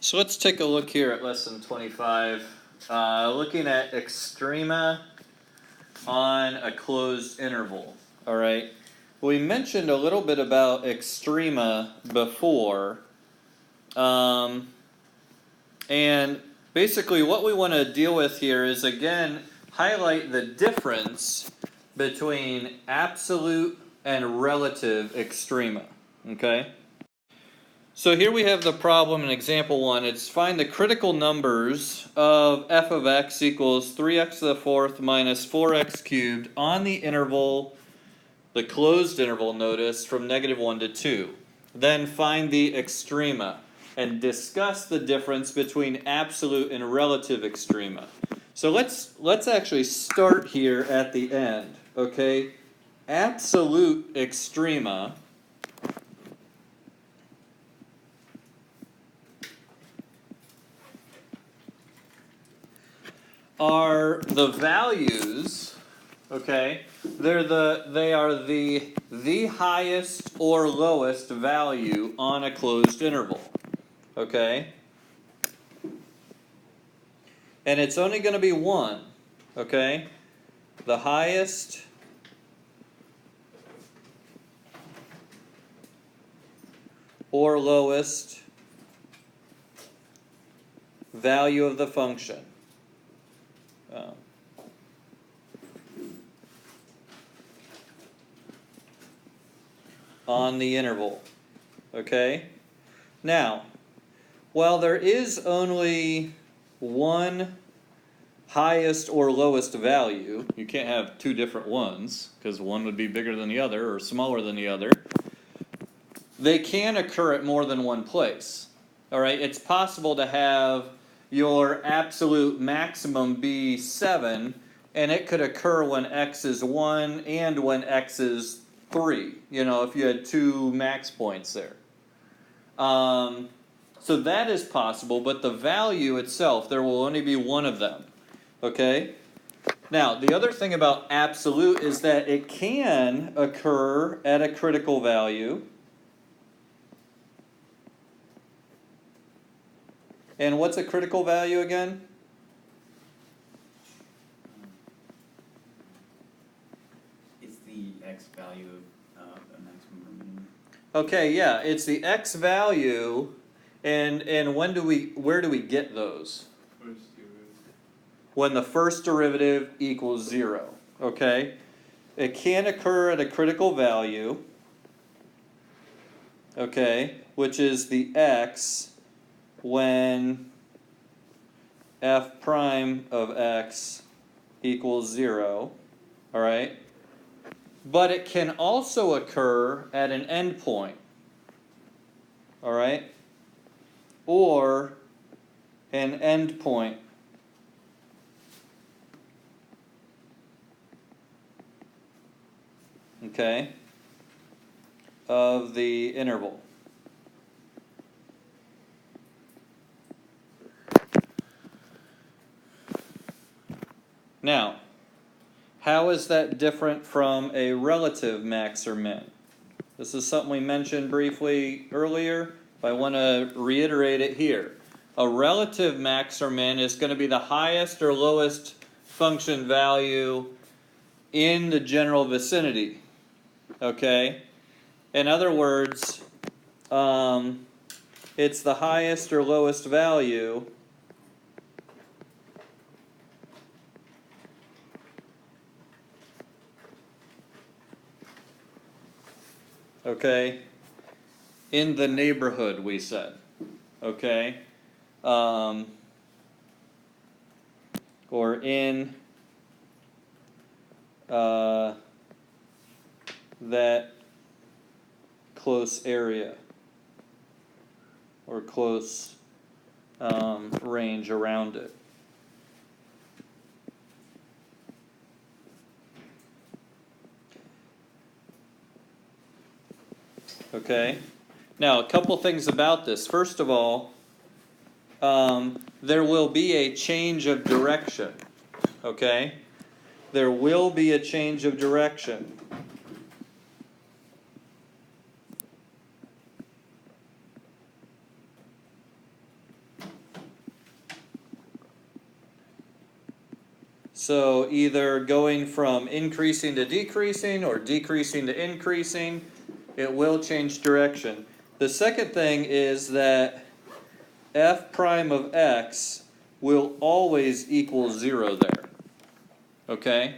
So let's take a look here at lesson 25. Looking at extrema on a closed interval. All right. We mentioned a little bit about extrema before. And basically what we want to deal with here is, again, highlight the difference between absolute and relative extrema. Okay? So here we have the problem in example 1. It's find the critical numbers of f of x equals 3x to the fourth minus 4x cubed on the interval, the closed interval, notice, from -1 to 2. Then find the extrema and discuss the difference between absolute and relative extrema. So let's actually start here at the end, okay? Absolute extrema are the values, okay? They are the highest or lowest value on a closed interval, okay? And it's only going to be one, okay? The highest or lowest value of the function. On the interval, okay? Now, while there is only one highest or lowest value, you can't have two different ones, because one would be bigger than the other or smaller than the other, they can occur at more than one place. All right, it's possible to have your absolute maximum be 7, and it could occur when x is 1 and when x is 3, you know, if you had two max points there. So that is possible, but the value itself, there will only be one of them, okay? Now, the other thing about absolute is that it can occur at a critical value. And what's a critical value again? It's the x value of a maximum or minimum. Okay, yeah, it's the x value, and where do we get those? First derivative. When the first derivative equals 0. Okay, it can occur at a critical value. Okay, which is the x when f prime of x equals 0. All right. But it can also occur at an endpoint, all right, or an endpoint. Okay, of the interval. Now, how is that different from a relative max or min? This is something we mentioned briefly earlier, but I want to reiterate it here. A relative max or min is going to be the highest or lowest function value in the general vicinity. Okay? In other words, it's the highest or lowest value okay, in the neighborhood, we said, okay, or in that close area or close range around it. Okay, now a couple things about this. First of all, there will be a change of direction. Okay, there will be a change of direction. So either going from increasing to decreasing or decreasing to increasing, it will change direction. The second thing is that f prime of x will always equal 0 there. Okay?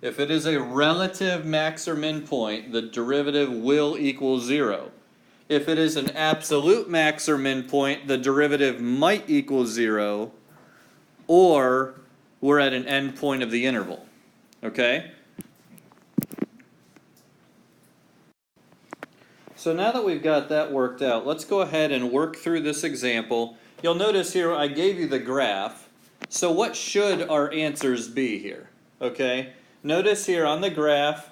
If it is a relative max or min point, the derivative will equal 0. If it is an absolute max or min point, the derivative might equal 0, or we're at an end point of the interval. Okay? So now that we've got that worked out, let's go ahead and work through this example. You'll notice here I gave you the graph. So what should our answers be here? Okay? Notice here on the graph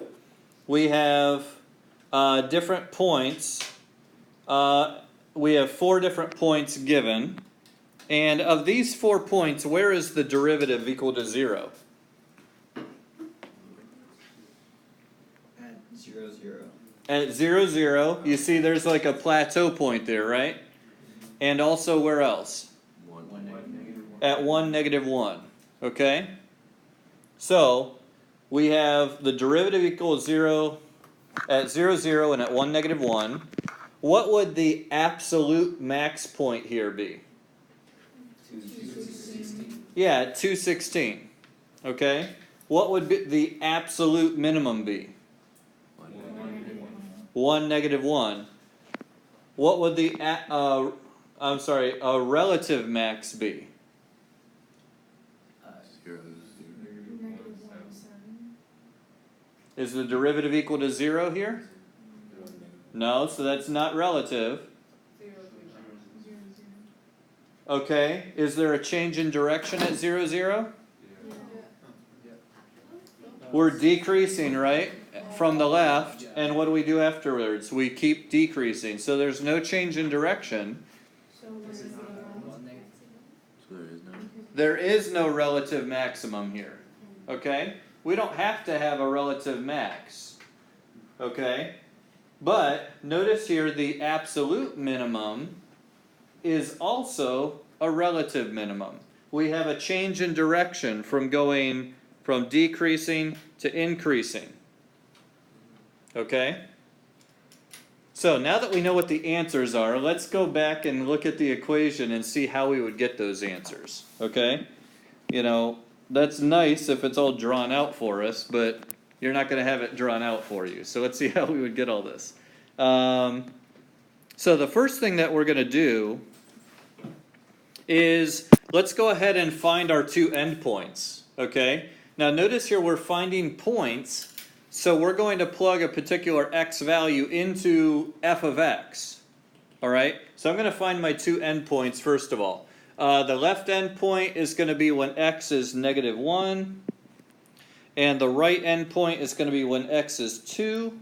we have different points. We have 4 different points given. And of these 4 points, where is the derivative equal to 0? At 0, 0. At 0, 0, you see there's like a plateau point there, right? And also where else? 1, negative 1. At 1, negative 1. Okay? So, we have the derivative equals 0 at 0, 0 and at 1, negative 1. What would the absolute max point here be? 216. Yeah, at 216. Okay? What would be the absolute minimum be? 1, negative 1. What would the a relative max be? 0, 0. Is the derivative equal to 0 here? No, so that's not relative. Okay, is there a change in direction at 0, 0? We're decreasing, right? From the left, and what do we do afterwards? We keep decreasing. So there's no change in direction. There is no relative maximum here. Okay? We don't have to have a relative max. Okay? But notice here the absolute minimum is also a relative minimum. We have a change in direction from going from decreasing to increasing. Okay? So now that we know what the answers are, let's go back and look at the equation and see how we would get those answers. Okay? You know, that's nice if it's all drawn out for us, but you're not going to have it drawn out for you. So let's see how we would get all this. So the first thing that we're going to do is let's go ahead and find our 2 endpoints. Okay? Now notice here we're finding points, so we're going to plug a particular x value into f of x. Alright? So I'm going to find my 2 endpoints first of all. The left endpoint is going to be when x is negative 1, and the right endpoint is going to be when x is 2.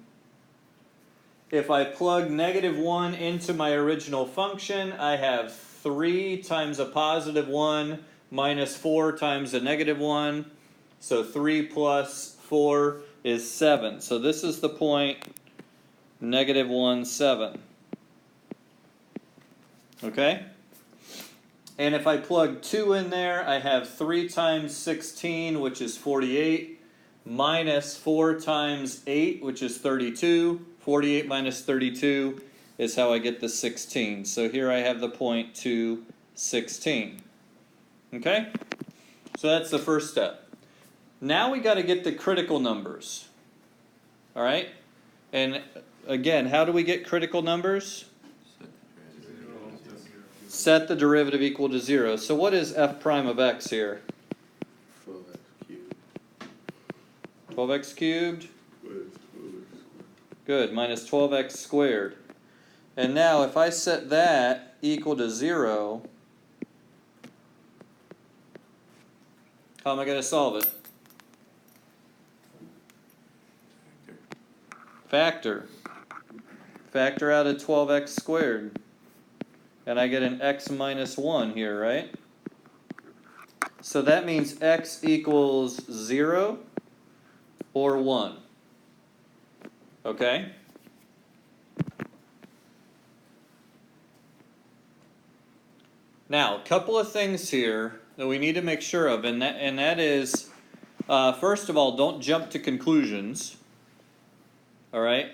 If I plug negative 1 into my original function, I have 3 times a positive 1 minus 4 times a negative 1. So 3 plus 4 is 7. So this is the point, negative 1, 7. Okay? And if I plug 2 in there, I have 3 times 16, which is 48, minus 4 times 8, which is 32. 48 minus 32 is how I get the 16. So here I have the point 2, 16. Okay? So that's the first step. Now we got to get the critical numbers. All right? And again, how do we get critical numbers? Set the derivative equal to 0. So what is f prime of x here? 12x cubed. 12x cubed? Good, minus 12x squared. And now if I set that equal to 0, how am I going to solve it? Factor. Factor out of 12x squared. And I get an x minus 1 here, right? So that means x equals 0 or 1. Okay? Now, a couple of things here that we need to make sure of, and that is, first of all, don't jump to conclusions. All right?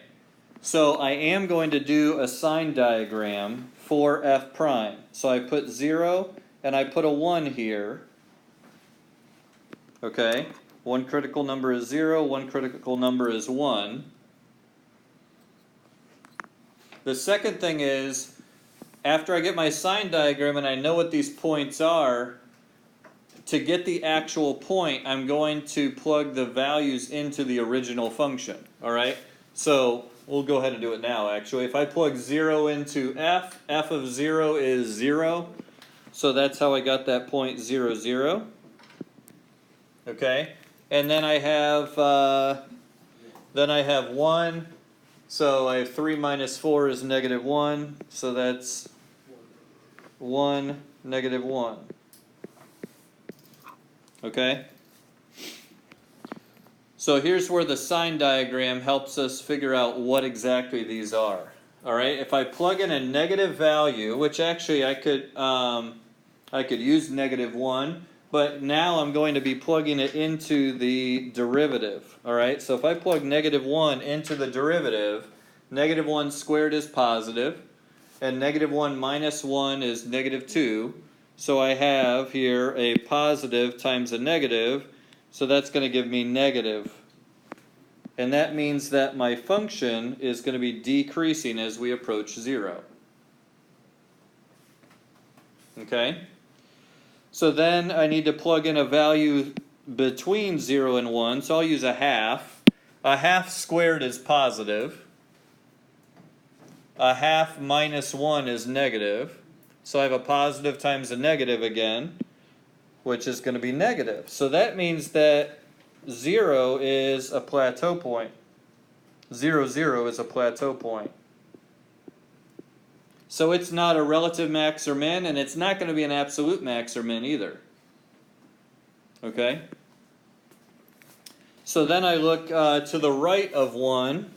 So I am going to do a sign diagram for f prime. So I put 0 and I put a 1 here. Okay? One critical number is 0, one critical number is 1. The second thing is, after I get my sign diagram and I know what these points are, to get the actual point, I'm going to plug the values into the original function. All right? So we'll go ahead and do it now, actually. If I plug 0 into f, f of 0 is 0. So that's how I got that point 0, 0. Okay? And then I have 1. So I have 3 minus 4 is negative 1. So that's 1, negative 1. Okay? So here's where the sign diagram helps us figure out what exactly these are. Alright, if I plug in a negative value, which actually I could use negative 1, but now I'm going to be plugging it into the derivative. Alright, so if I plug negative 1 into the derivative, negative 1 squared is positive, and negative 1 minus 1 is negative 2. So I have here a positive times a negative, so that's going to give me negative. And that means that my function is going to be decreasing as we approach 0. Okay? So then I need to plug in a value between 0 and 1, so I'll use a half. A half squared is positive. A half minus 1 is negative. So I have a positive times a negative again, which is going to be negative. So that means that 0 is a plateau point. 0, 0 is a plateau point. So it's not a relative max or min, and it's not going to be an absolute max or min either. Okay? So then I look to the right of 1.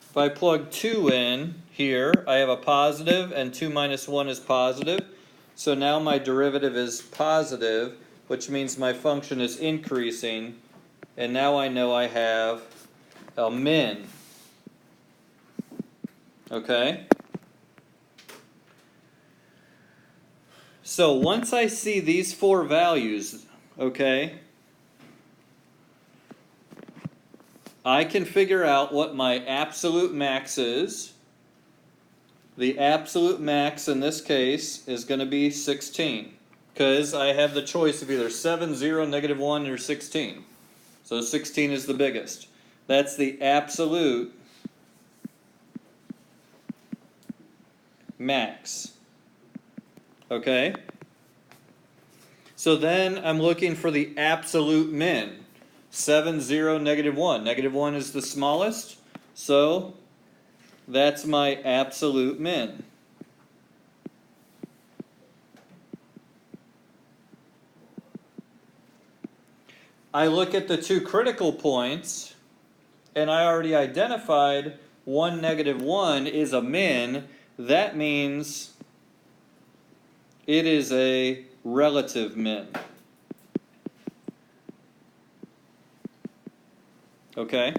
If I plug 2 in here, I have a positive, and 2 minus 1 is positive. So now my derivative is positive, which means my function is increasing. And now I know I have a min. Okay? So once I see these 4 values, okay, I can figure out what my absolute max is. The absolute max in this case is going to be 16, because I have the choice of either 7, 0, negative 1, or 16. So 16 is the biggest. That's the absolute max. Okay? So then I'm looking for the absolute min. 7, 0, negative 1. Negative 1 is the smallest, so that's my absolute min. I look at the 2 critical points, and I already identified 1, negative 1 is a min. That means it is a relative min. Okay?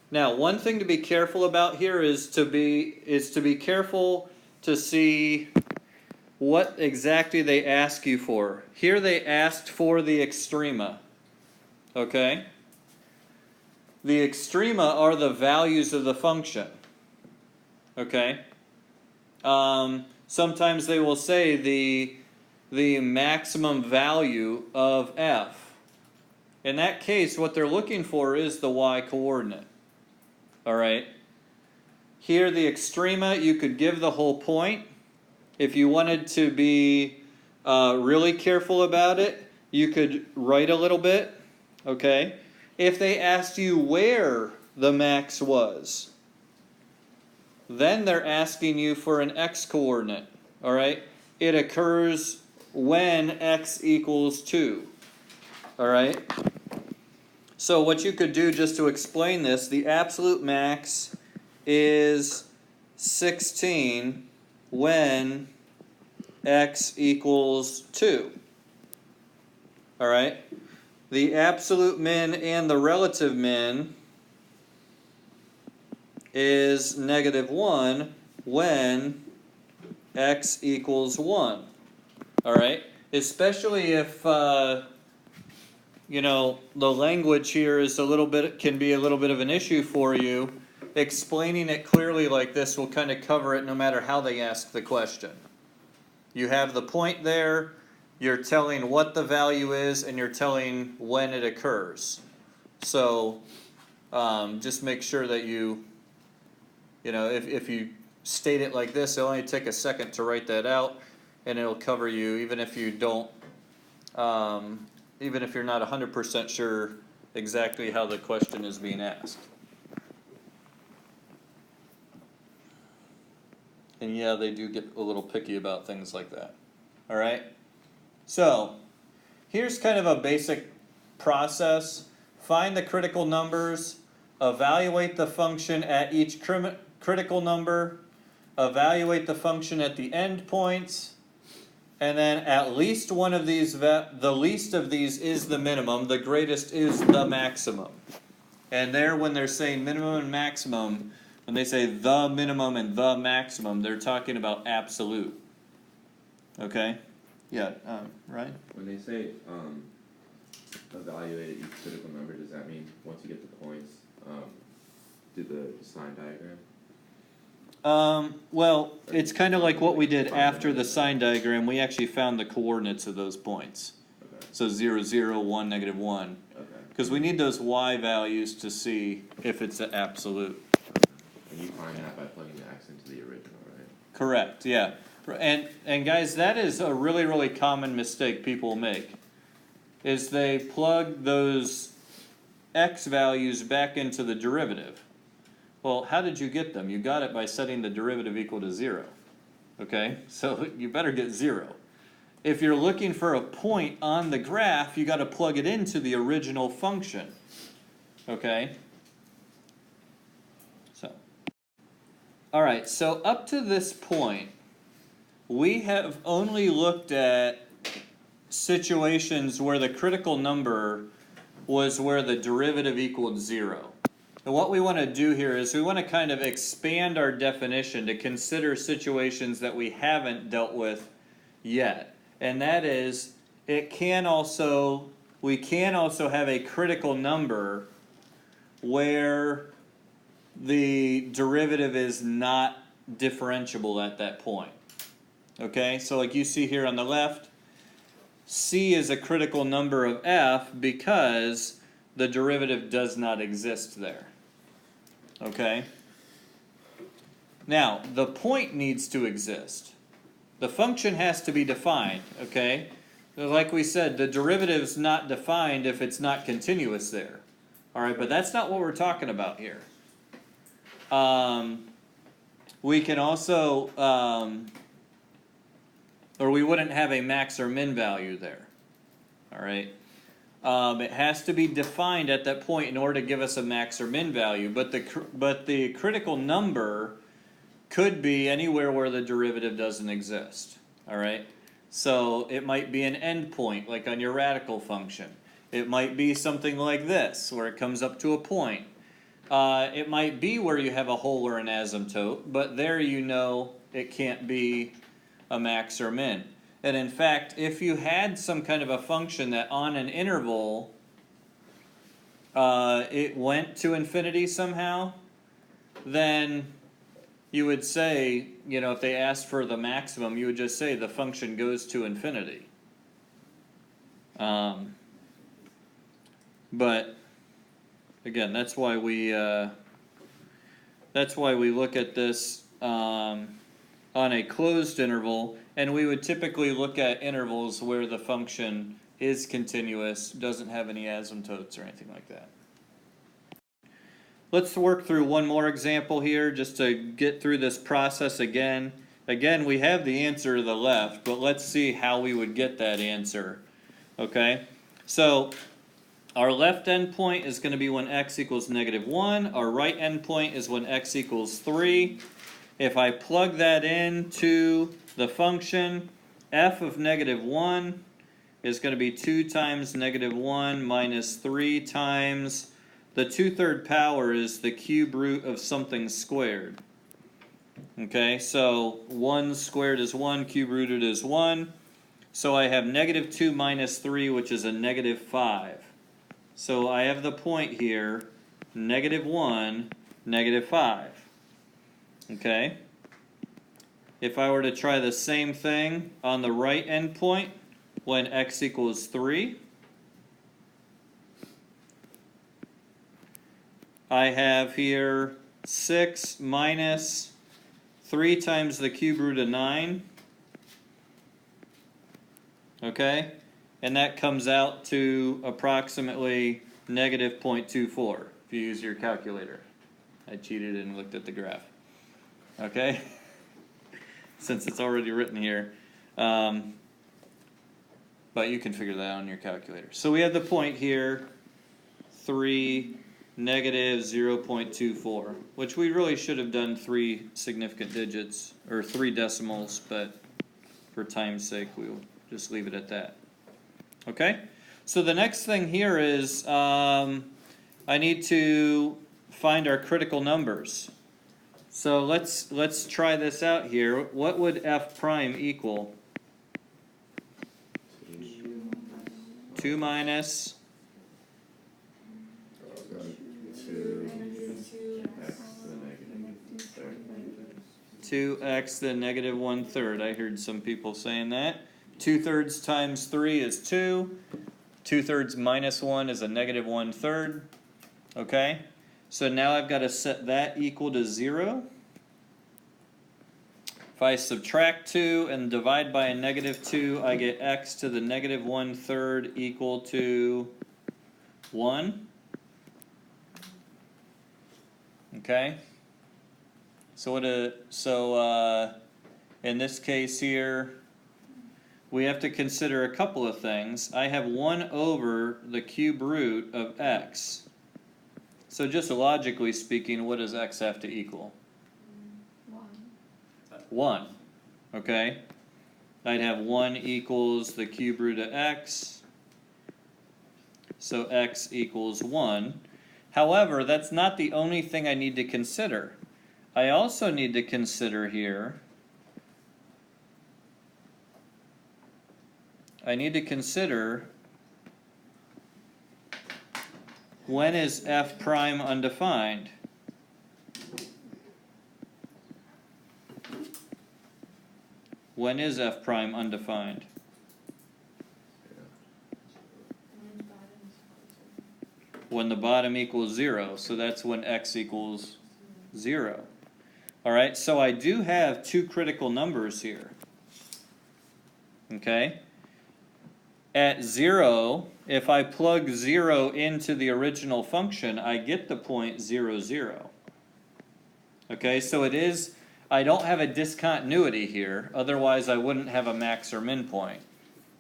Now, one thing to be careful about here is to be careful to see what exactly they ask you for. Here they asked for the extrema. Okay? The extrema are the values of the function. Okay? Sometimes they will say the maximum value of f. In that case, what they're looking for is the y-coordinate. Alright? Here, the extrema, you could give the whole point. If you wanted to be really careful about it, you could write a little bit. Okay? If they asked you where the max was, then they're asking you for an x-coordinate. Alright? It occurs when x equals 2. Alright? So what you could do just to explain this, the absolute max is 16 when x equals 2. All right? The absolute min and the relative min is -1 when x equals 1. All right? Especially if, you know, the language here is can be a little bit of an issue for you. Explaining it clearly like this will kind of cover it no matter how they ask the question. You have the point there, you're telling what the value is, and you're telling when it occurs. So just make sure that you know, if you state it like this, it'll only take a second to write that out, and it'll cover you even if you don't, even if you're not 100% sure exactly how the question is being asked. And yeah, they do get a little picky about things like that. All right? So, here's kind of a basic process. Find the critical numbers, evaluate the function at each critical number, evaluate the function at the endpoints, and then at least one of these, the least of these is the minimum, the greatest is the maximum. And there, when they're saying minimum and maximum, when they say the minimum and the maximum, they're talking about absolute. Okay? Yeah, Ryan? When they say evaluate each critical number, does that mean once you get the points, do the sign diagram? Well, it's kind of like what we did after the sign diagram. We actually found the coordinates of those points. Okay. So 0, 0, 1, -1. Okay. Because we need those y values to see if it's an absolute. And you find that by plugging the x into the original, right? Correct, yeah. And guys, that is a really, really common mistake people make, is they plug those x values back into the derivative. Well, how did you get them? You got it by setting the derivative equal to 0. Okay, so you better get 0. If you're looking for a point on the graph, you got to plug it into the original function. Okay? So, all right, so up to this point, we have only looked at situations where the critical number was where the derivative equaled 0. And what we want to do here is we want to kind of expand our definition to consider situations that we haven't dealt with yet. And that is, we can also have a critical number where the derivative is not differentiable at that point. Okay, so like you see here on the left, C is a critical number of f because the derivative does not exist there. Okay? Now, the point needs to exist. The function has to be defined, okay? Like we said, the derivative's not defined if it's not continuous there. Alright, but that's not what we're talking about here. We can also, or we wouldn't have a max or min value there. Alright? It has to be defined at that point in order to give us a max or min value, but the critical number could be anywhere where the derivative doesn't exist. All right, so it might be an endpoint, like on your radical function. It might be something like this, where it comes up to a point. It might be where you have a hole or an asymptote, but there you know it can't be a max or min. And in fact, if you had some kind of a function that on an interval it went to infinity somehow, then you would say, you know, if they asked for the maximum, you would just say the function goes to infinity. But again, that's why we look at this on a closed interval. And we would typically look at intervals where the function is continuous, doesn't have any asymptotes or anything like that. Let's work through one more example here just to get through this process again. Again, we have the answer to the left, but let's see how we would get that answer. Okay, so our left endpoint is going to be when x equals -1. Our right endpoint is when x equals 3. if I plug that into the function, f of -1 is going to be 2 times -1 minus 3 times the 2/3 power is the cube root of something squared. Okay, so 1 squared is 1, cube rooted is 1. So I have -2 minus 3, which is a -5. So I have the point here, -1, -5. Okay? If I were to try the same thing on the right end point, when x equals 3, I have here 6 minus 3 times the cube root of 9. Okay? And that comes out to approximately -0.24 if you use your calculator. I cheated and looked at the graph. Okay? Since it's already written here. But you can figure that out on your calculator. So we have the point here, 3, -0.24, which we really should have done 3 significant digits, or 3 decimals, but for time's sake, we'll just leave it at that. Okay? So the next thing here is, I need to find our critical numbers. So let's try this out here. What would f prime equal? 2 minus 2x to the -1/3. I heard some people saying that. 2/3 times 3 is 2. 2/3 minus 1 is a -1/3. Okay? So now I've got to set that equal to 0. If I subtract 2 and divide by a -2, I get x to the -1/3 equal to 1. Okay? So in this case here, we have to consider a couple of things. I have 1 over the cube root of x. So just logically speaking, what does x have to equal? 1. Okay? I'd have 1 equals the cube root of x. So x equals 1. However, that's not the only thing I need to consider. I also need to consider here, when is f prime undefined? When is f prime undefined? When the bottom equals 0. So that's when x equals 0. Alright, so I do have 2 critical numbers here. Okay? At 0, if I plug 0 into the original function, I get the point 0, 0. Okay, so it is, I don't have a discontinuity here, otherwise I wouldn't have a max or min point.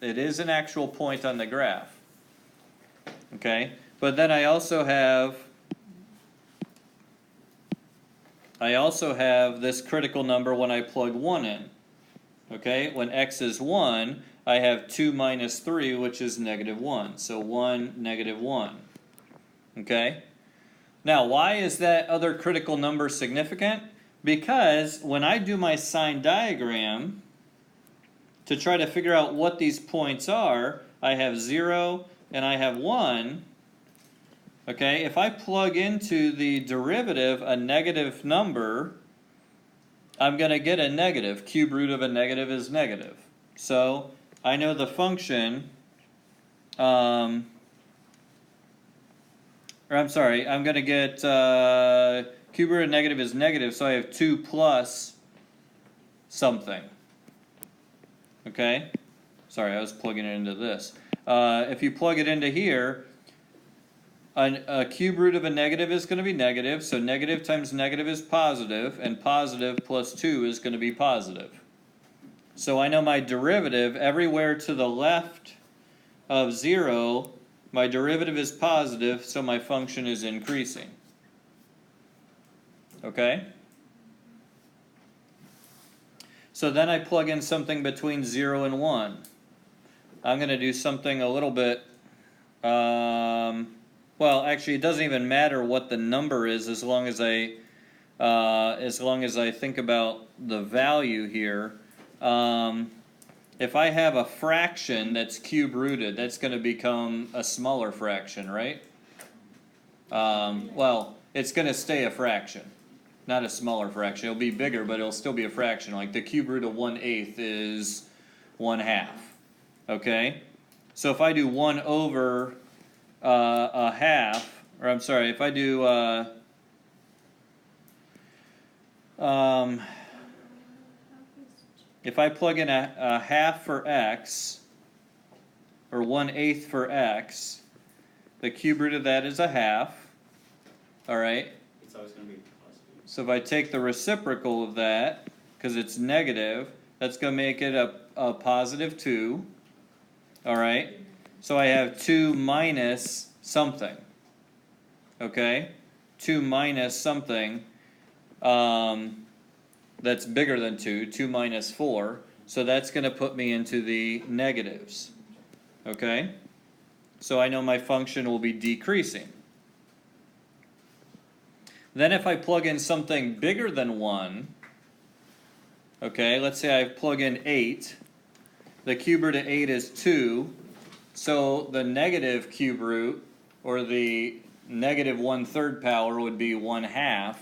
It is an actual point on the graph. Okay, but then I also have this critical number when I plug 1 in. Okay, when x is 1, I have 2 minus 3, which is -1. So 1, -1. Okay? Now, why is that other critical number significant? Because when I do my sign diagram, to try to figure out what these points are, I have 0 and I have 1. Okay, if I plug into the derivative a negative number, I'm going to get a negative. Cube root of a negative is negative. So I know the function, I'm going to get cube root of negative is negative, so I have 2 plus something. Okay? Sorry, I was plugging it into this. If you plug it into here, a cube root of a negative is going to be negative, so negative times negative is positive, and positive plus 2 is going to be positive. So I know my derivative, everywhere to the left of 0, my derivative is positive, so my function is increasing. Okay? So then I plug in something between 0 and 1. I'm going to do something a little bit, well, actually it doesn't even matter what the number is as long as I think about the value here. If I have a fraction that's cube rooted, that's going to become a smaller fraction, right? Well, it's going to stay a fraction, not a smaller fraction. It'll be bigger, but it'll still be a fraction. Like the cube root of 1/8 is 1/2. Okay? So if I do 1 over a half, or I'm sorry, if I do if I plug in a half for x, or 1/8 for x, the cube root of that is a half. Alright? It's always going to be positive. So if I take the reciprocal of that, because it's negative, that's going to make it a positive 2. Alright? So I have 2 minus something. Okay? 2 minus something that's bigger than 2. 2 minus 4. So that's going to put me into the negatives. Okay? So I know my function will be decreasing. Then if I plug in something bigger than 1, okay, let's say I plug in 8. The cube root of 8 is 2. So the negative cube root, or the negative 1/3 power, would be 1/2.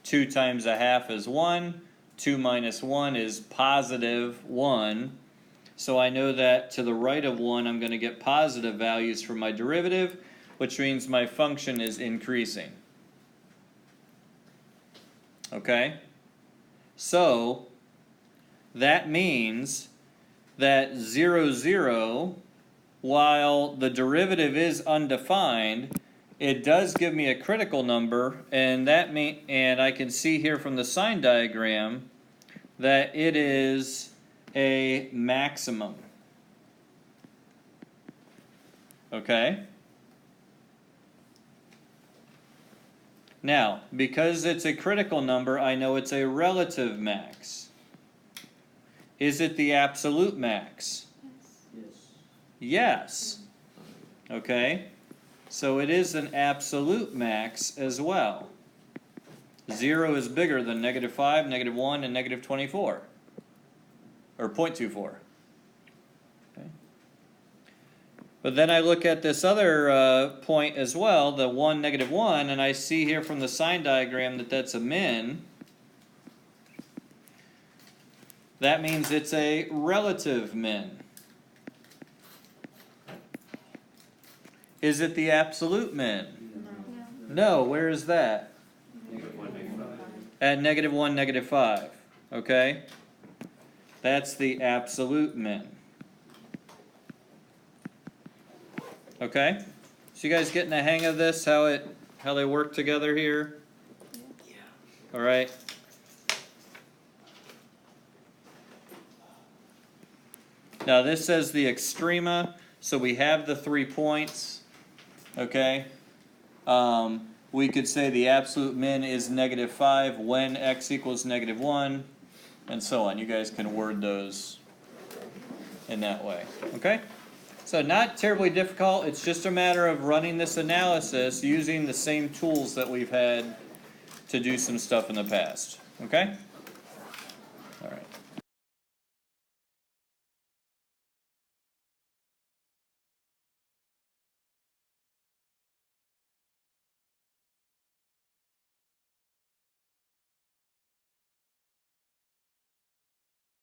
2 times a half is 1. 2 minus 1 is positive 1. So I know that to the right of 1 I'm going to get positive values for my derivative, which means my function is increasing. Okay? So that means that 0, 0, while the derivative is undefined, it does give me a critical number, and and I can see here from the sign diagram that it is a maximum. Okay? Now, because it's a critical number, I know it's a relative max. Is it the absolute max? Yes. Okay? So it is an absolute max as well. 0 is bigger than -5, -1, and -24. Or 0.24. Okay. But then I look at this other point as well, the 1, -1, and I see here from the sign diagram that that's a min. That means it's a relative min. Is it the absolute min? No, where is that? At -1, -5. Okay? That's the absolute min. Okay? So you guys getting the hang of this, how they work together here? Yeah. All right. Now this says the extrema, so we have the 3 points. Okay? We could say the absolute min is -5 when x equals -1, and so on. You guys can word those in that way. Okay? So not terribly difficult. It's just a matter of running this analysis using the same tools that we've had to do some stuff in the past. Okay?